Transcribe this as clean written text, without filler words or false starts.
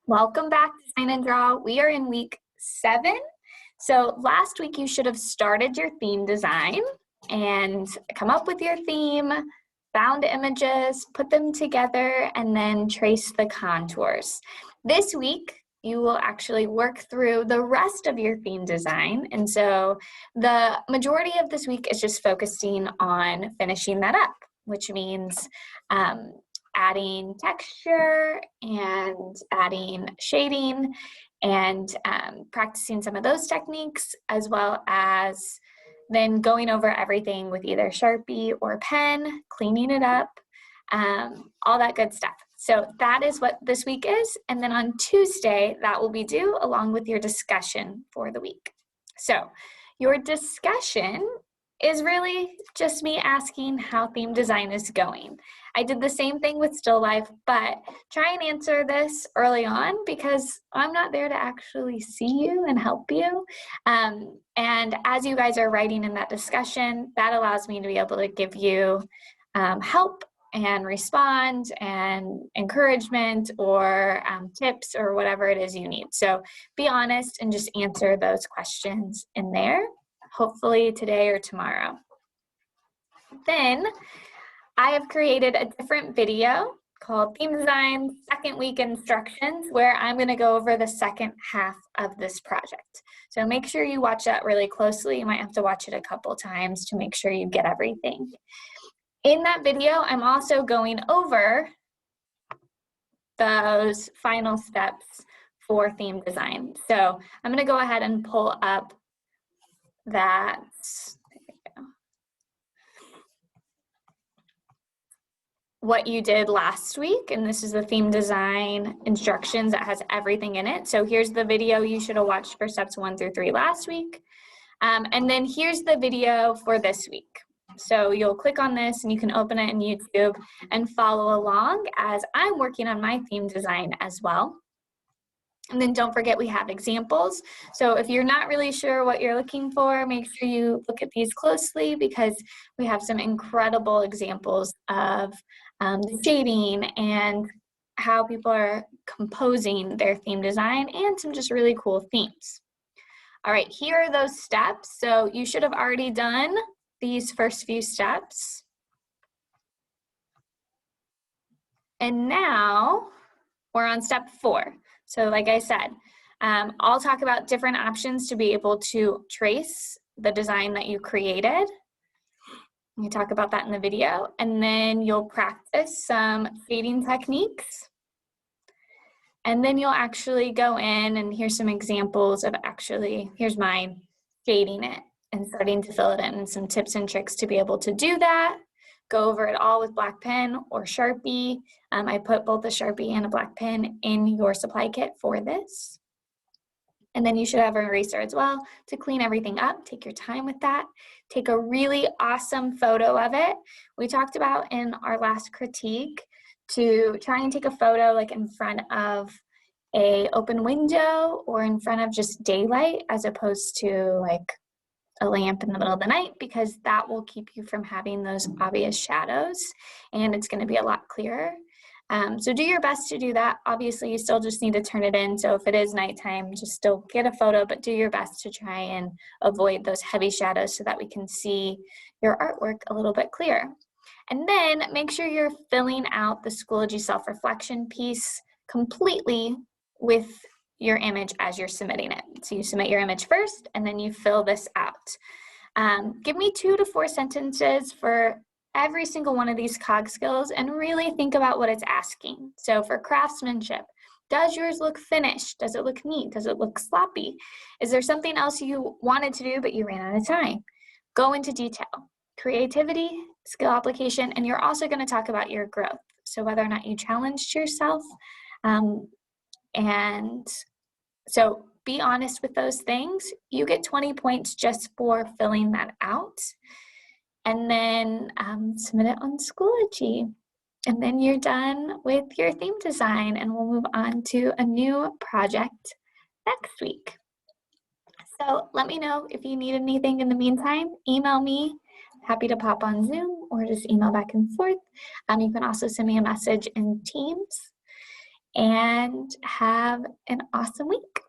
Welcome back to Sign and Draw. We are in week 7. So last week you should have started your theme design and come up with your theme, found images, put them together, and then trace the contours. This week you will actually work through the rest of your theme design. And so the majority of this week is just focusing on finishing that up, which means adding texture and adding shading and practicing some of those techniques, as well as then going over everything with either Sharpie or pen, cleaning it up, all that good stuff. So that is what this week is. And then on Tuesday, that will be due along with your discussion for the week. So your discussion is really just me asking how theme design is going. I did the same thing with still life, but try and answer this early on because I'm not there to actually see you and help you. And as you guys are writing in that discussion, that allows me to be able to give you help and respond and encouragement or tips or whatever it is you need. So be honest and just answer those questions in there, hopefully today or tomorrow. Then I have created a different video called Theme Design Second Week Instructions, where I'm going to go over the second half of this project. So make sure you watch that really closely. You might have to watch it a couple times to make sure you get everything. In that video, I'm also going over those final steps for theme design. So I'm going to go ahead and pull up that. What you did last week, and this is the theme design instructions that has everything in it. So here's the video you should have watched for steps 1 through 3 last week. And then here's the video for this week. So you'll click on this and you can open it in YouTube and follow along as I'm working on my theme design as well. And then don't forget we have examples. So if you're not really sure what you're looking for, make sure you look at these closely because we have some incredible examples of the shading and how people are composing their theme design and some just really cool themes. All right, here are those steps. So you should have already done these first few steps. And now we're on step 4. So like I said, I'll talk about different options to be able to trace the design that you created. We talk about that in the video, and then you'll practice some shading techniques. And then you'll actually go in, and here's some examples of here's mine, shading it and starting to fill it in, and some tips and tricks to be able to do that. Go over it all with black pen or Sharpie. I put both a Sharpie and a black pen in your supply kit for this. And then you should have an eraser as well to clean everything up. Take your time with that. Take a really awesome photo of it. We talked about in our last critique to try and take a photo like in front of an open window or in front of just daylight as opposed to like a lamp in the middle of the night, because that will keep you from having those obvious shadows and it's going to be a lot clearer. So do your best to do that. Obviously, you still just need to turn it in. So if it is nighttime, just still get a photo, but do your best to try and avoid those heavy shadows so that we can see your artwork a little bit clearer. And then make sure you're filling out the Schoology self-reflection piece completely with your image as you're submitting it. So you submit your image first, and then you fill this out. Give me 2 to 4 sentences for every single one of these cog skills and really think about what it's asking. So for craftsmanship, does yours look finished? Does it look neat? Does it look sloppy? Is there something else you wanted to do but you ran out of time? Go into detail. Creativity, skill application, and you're also going to talk about your growth. So whether or not you challenged yourself, and so be honest with those things. You get 20 points just for filling that out. And then submit it on Schoology. And then you're done with your theme design, and we'll move on to a new project next week. So let me know if you need anything in the meantime. Email me. Happy to pop on Zoom or just email back and forth. You can also send me a message in Teams. and have an awesome week.